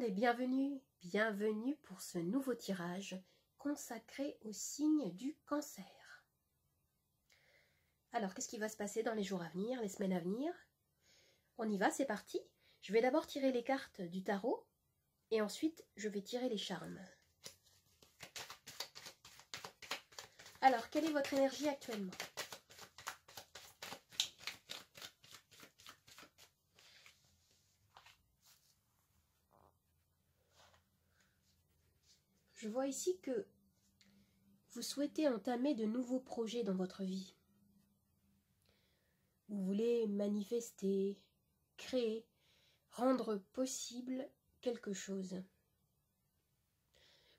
monde et bienvenue pour ce nouveau tirage consacré au signe du Cancer. Alors, qu'est-ce qui va se passer dans les jours à venir, les semaines à venir? On y va, c'est parti. Je vais d'abord tirer les cartes du tarot et ensuite je vais tirer les charmes. Alors, quelle est votre énergie actuellement? Je vois ici que vous souhaitez entamer de nouveaux projets dans votre vie. Vous voulez manifester, créer, rendre possible quelque chose.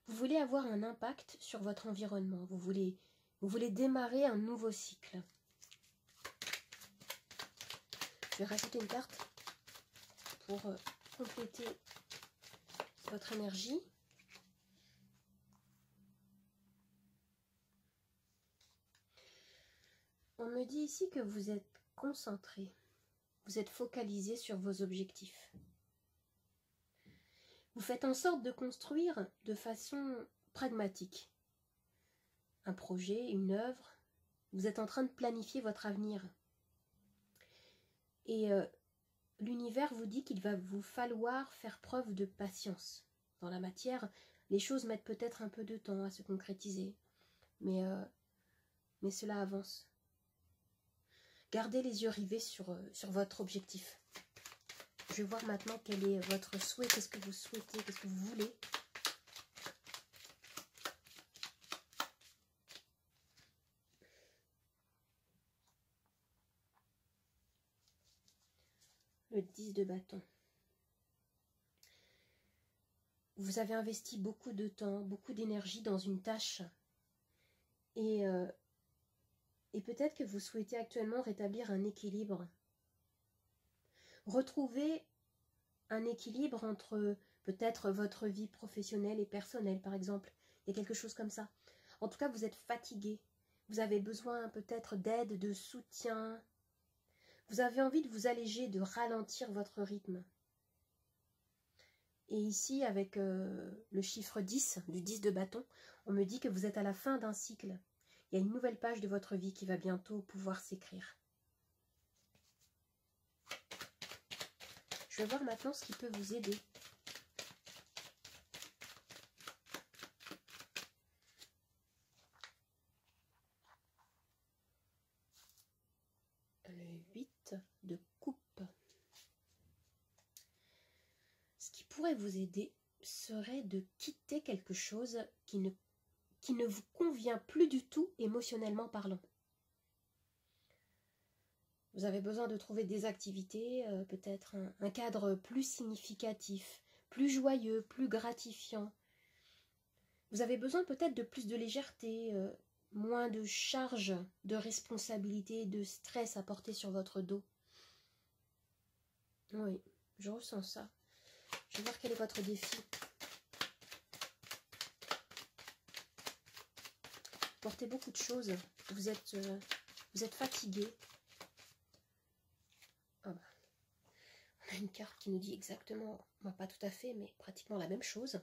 Vous voulez avoir un impact sur votre environnement. Vous voulez démarrer un nouveau cycle. Je vais rajouter une carte pour compléter votre énergie. On me dit ici que vous êtes concentré, vous êtes focalisé sur vos objectifs. Vous faites en sorte de construire de façon pragmatique un projet, une œuvre. Vous êtes en train de planifier votre avenir. Et l'univers vous dit qu'il va vous falloir faire preuve de patience. Dans la matière, les choses mettent peut-être un peu de temps à se concrétiser, mais cela avance. Gardez les yeux rivés sur votre objectif. Je vais voir maintenant quel est votre souhait, qu'est-ce que vous souhaitez, qu'est-ce que vous voulez. Le 10 de bâton. Vous avez investi beaucoup de temps, beaucoup d'énergie dans une tâche et peut-être que vous souhaitez actuellement rétablir un équilibre. Retrouver un équilibre entre peut-être votre vie professionnelle et personnelle, par exemple. Il y a quelque chose comme ça. En tout cas, vous êtes fatigué. Vous avez besoin peut-être d'aide, de soutien. Vous avez envie de vous alléger, de ralentir votre rythme. Et ici, avec le chiffre 10, du 10 de bâton, on me dit que vous êtes à la fin d'un cycle. Il y a une nouvelle page de votre vie qui va bientôt pouvoir s'écrire. Je vais voir maintenant ce qui peut vous aider. Le 8 de coupe. Ce qui pourrait vous aider serait de quitter quelque chose qui ne vous convient plus du tout émotionnellement parlant. Vous avez besoin de trouver des activités, peut-être un cadre plus significatif, plus joyeux, plus gratifiant. Vous avez besoin peut-être de plus de légèreté, moins de charge, de responsabilité, de stress à porter sur votre dos. Oui, je ressens ça. Je vais voir quel est votre défi. Portez beaucoup de choses. Vous êtes fatigué. Oh bah. On a une carte qui nous dit exactement, moi pas tout à fait, mais pratiquement la même chose.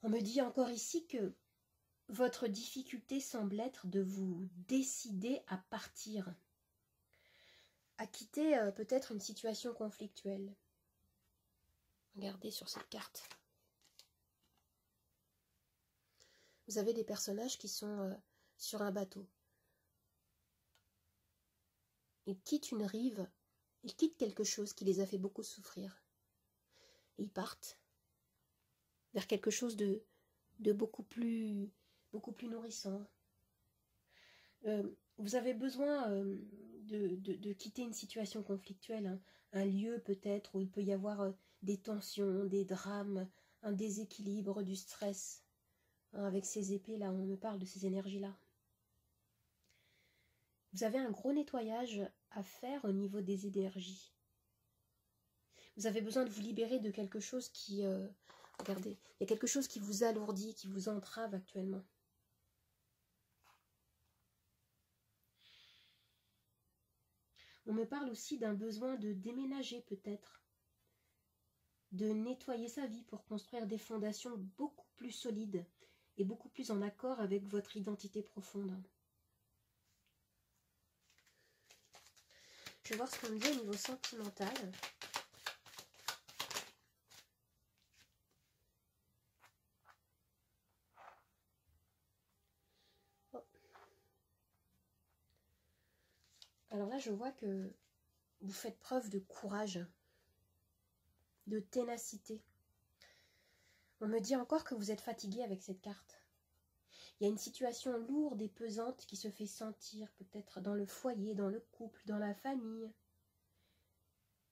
On me dit encore ici que votre difficulté semble être de vous décider à partir, à quitter peut-être une situation conflictuelle. Regardez sur cette carte. Vous avez des personnages qui sont sur un bateau. Ils quittent une rive, ils quittent quelque chose qui les a fait beaucoup souffrir. Et ils partent vers quelque chose de beaucoup plus nourrissant. Vous avez besoin de quitter une situation conflictuelle, hein, un lieu peut-être où il peut y avoir des tensions, des drames, un déséquilibre, du stress. Hein, avec ces épées-là, on me parle de ces énergies-là. Vous avez un gros nettoyage à faire au niveau des énergies. Vous avez besoin de vous libérer de quelque chose qui... regardez, il y a quelque chose qui vous alourdit, qui vous entrave actuellement. On me parle aussi d'un besoin de déménager peut-être. de nettoyer sa vie pour construire des fondations beaucoup plus solides et beaucoup plus en accord avec votre identité profonde. Je vais voir ce qu'on me dit au niveau sentimental. Oh. Alors là, je vois que vous faites preuve de courage, de ténacité. On me dit encore que vous êtes fatigué avec cette carte. Il y a une situation lourde et pesante qui se fait sentir, peut-être dans le foyer, dans le couple, dans la famille.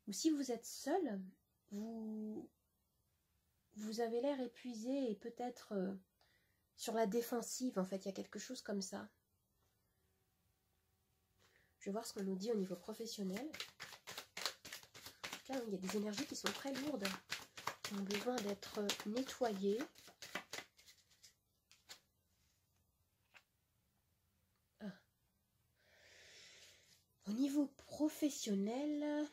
Ou si vous êtes seul, vous avez l'air épuisé et peut-être sur la défensive, en fait, il y a quelque chose comme ça. Je vais voir ce qu'on nous dit au niveau professionnel. Là, il y a des énergies qui sont très lourdes, qui ont besoin d'être nettoyées. Au niveau professionnel,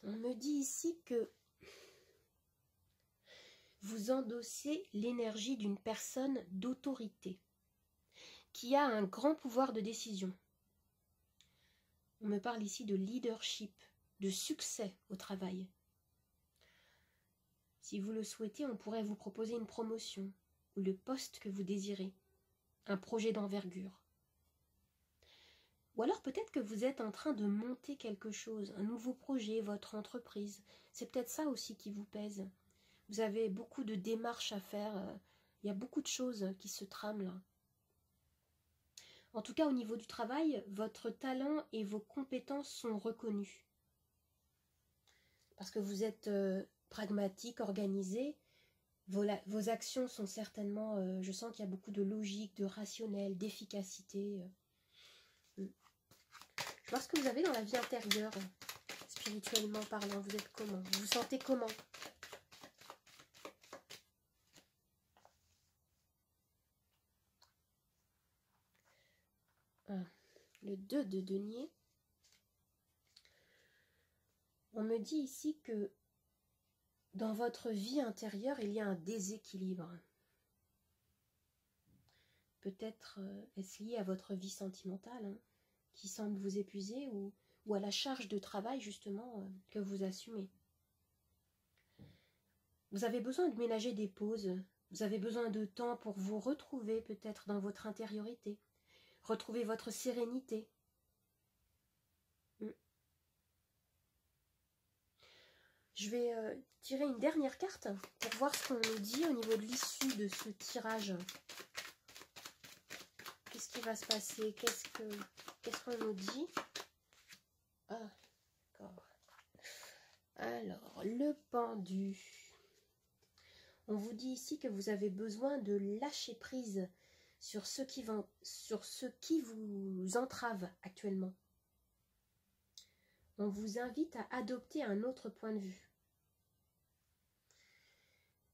on me dit ici que vous endossez l'énergie d'une personne d'autorité, qui a un grand pouvoir de décision. On me parle ici de leadership, de succès au travail. Si vous le souhaitez, on pourrait vous proposer une promotion ou le poste que vous désirez, un projet d'envergure. Ou alors peut-être que vous êtes en train de monter quelque chose, un nouveau projet, votre entreprise. C'est peut-être ça aussi qui vous pèse. Vous avez beaucoup de démarches à faire, il y a beaucoup de choses qui se trament là. En tout cas, au niveau du travail, votre talent et vos compétences sont reconnus. Parce que vous êtes pragmatique, organisé, vos actions sont certainement, je sens qu'il y a beaucoup de logique, de rationnel, d'efficacité. Je vais voir ce que vous avez dans la vie intérieure, spirituellement parlant. Vous êtes comment? Vous vous sentez comment? Le 2 de denier. On me dit ici que dans votre vie intérieure, il y a un déséquilibre. Peut-être est-ce lié à votre vie sentimentale, hein, qui semble vous épuiser, ou à la charge de travail justement que vous assumez. Vous avez besoin de ménager des pauses, vous avez besoin de temps pour vous retrouver peut-être dans votre intériorité, retrouver votre sérénité. Je vais tirer une dernière carte pour voir ce qu'on nous dit au niveau de l'issue de ce tirage. Qu'est-ce qui va se passer? Qu'est-ce qu'on nous dit? Ah, d'accord. Alors, le pendu. On vous dit ici que vous avez besoin de lâcher prise sur ce qui vous entrave actuellement. On vous invite à adopter un autre point de vue.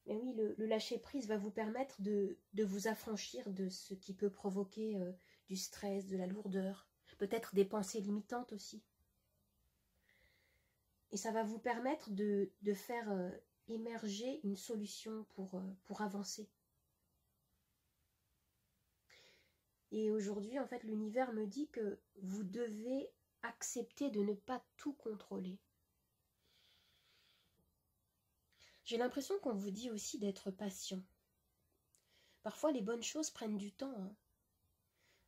Mais oui, le lâcher-prise va vous permettre de vous affranchir de ce qui peut provoquer du stress, de la lourdeur, peut-être des pensées limitantes aussi. Et ça va vous permettre de faire émerger une solution pour avancer. Et aujourd'hui, en fait, l'univers me dit que vous devez accepter de ne pas tout contrôler. J'ai l'impression qu'on vous dit aussi d'être patient. Parfois, les bonnes choses prennent du temps. Hein.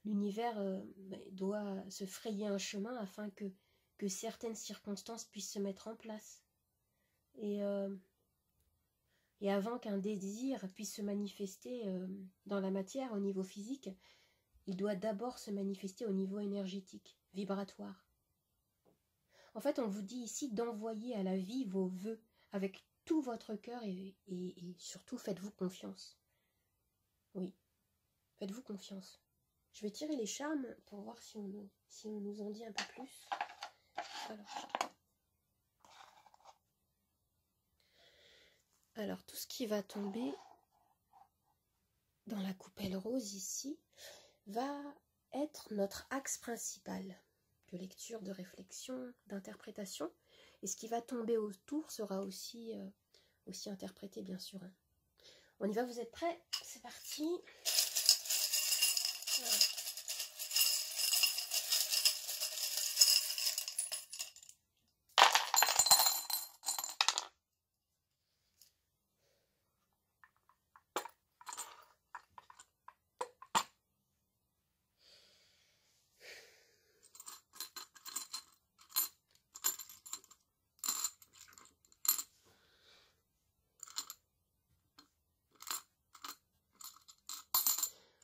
L'univers doit se frayer un chemin afin que certaines circonstances puissent se mettre en place. Et avant qu'un désir puisse se manifester dans la matière, au niveau physique, il doit d'abord se manifester au niveau énergétique, vibratoire. En fait, on vous dit ici d'envoyer à la vie vos vœux avec tout votre cœur et surtout faites-vous confiance. Oui, faites-vous confiance. Je vais tirer les charmes pour voir si on nous en dit un peu plus. Alors, tout ce qui va tomber dans la coupelle rose ici va être notre axe principal de lecture, de réflexion, d'interprétation. Et ce qui va tomber autour sera aussi aussi interpréter, bien sûr. Hein. On y va, vous êtes prêts? C'est parti. Voilà.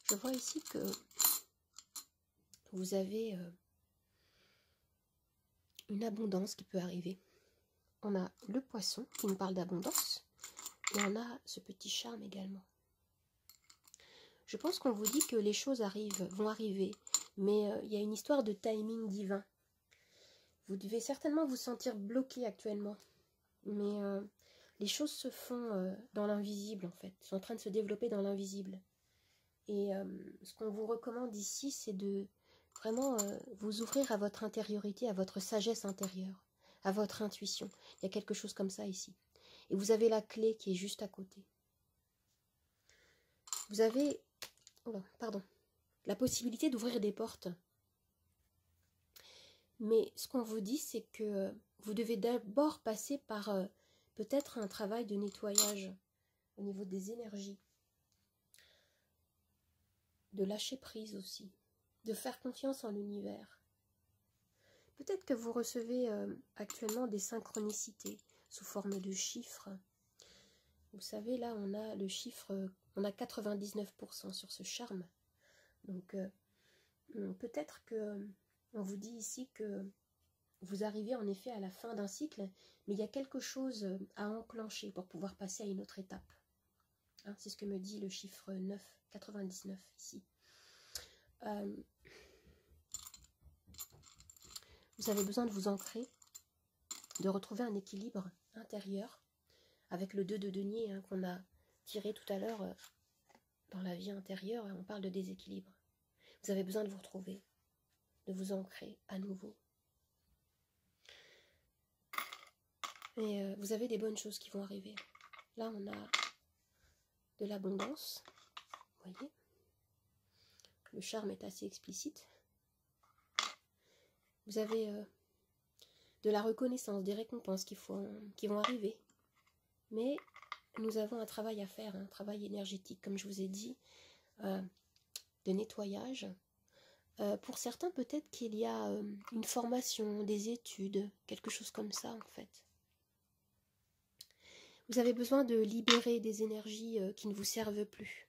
Je vois ici que vous avez une abondance qui peut arriver. On a le poisson qui nous parle d'abondance et on a ce petit charme également. Je pense qu'on vous dit que les choses vont arriver, mais il y a une histoire de timing divin. Vous devez certainement vous sentir bloqué actuellement, mais les choses se font dans l'invisible en fait, sont en train de se développer dans l'invisible. Et ce qu'on vous recommande ici, c'est de vraiment vous ouvrir à votre intériorité, à votre sagesse intérieure, à votre intuition. Il y a quelque chose comme ça ici. Et vous avez la clé qui est juste à côté. Vous avez la possibilité d'ouvrir des portes. Mais ce qu'on vous dit, c'est que vous devez d'abord passer par peut-être un travail de nettoyage au niveau des énergies. De lâcher prise aussi, de faire confiance en l'univers. Peut-être que vous recevez actuellement des synchronicités sous forme de chiffres. Vous savez, là, on a le chiffre, on a 99% sur ce charme. Donc, peut-être que on vous dit ici que vous arrivez en effet à la fin d'un cycle, mais il y a quelque chose à enclencher pour pouvoir passer à une autre étape. Hein, c'est ce que me dit le chiffre 9, 99 ici. Vous avez besoin de vous ancrer, de retrouver un équilibre intérieur avec le 2 de denier hein, qu'on a tiré tout à l'heure dans la vie intérieure. On parle de déséquilibre. Vous avez besoin de vous retrouver, de vous ancrer à nouveau. Et vous avez des bonnes choses qui vont arriver. Là, on a de l'abondance. Vous voyez, le charme est assez explicite. Vous avez de la reconnaissance, des récompenses qui vont arriver. Mais nous avons un travail à faire, un travail énergétique, comme je vous ai dit, de nettoyage. Pour certains, peut-être qu'il y a une formation, des études, quelque chose comme ça en fait. Vous avez besoin de libérer des énergies qui ne vous servent plus,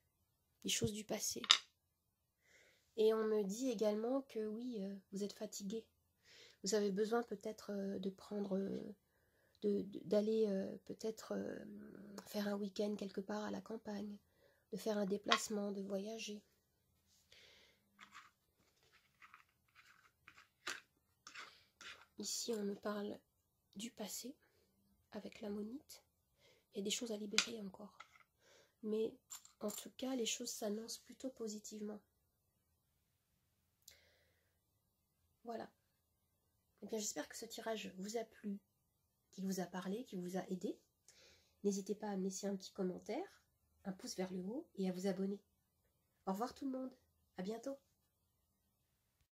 des choses du passé. Et on me dit également que oui, vous êtes fatigué. Vous avez besoin peut-être de prendre, d'aller peut-être faire un week-end quelque part à la campagne, de faire un déplacement, de voyager. Ici, on me parle du passé avec l'ammonite. Il y a des choses à libérer encore. Mais en tout cas, les choses s'annoncent plutôt positivement. Voilà. Eh bien, j'espère que ce tirage vous a plu, qu'il vous a parlé, qu'il vous a aidé. N'hésitez pas à me laisser un petit commentaire, un pouce vers le haut et à vous abonner. Au revoir tout le monde. À bientôt.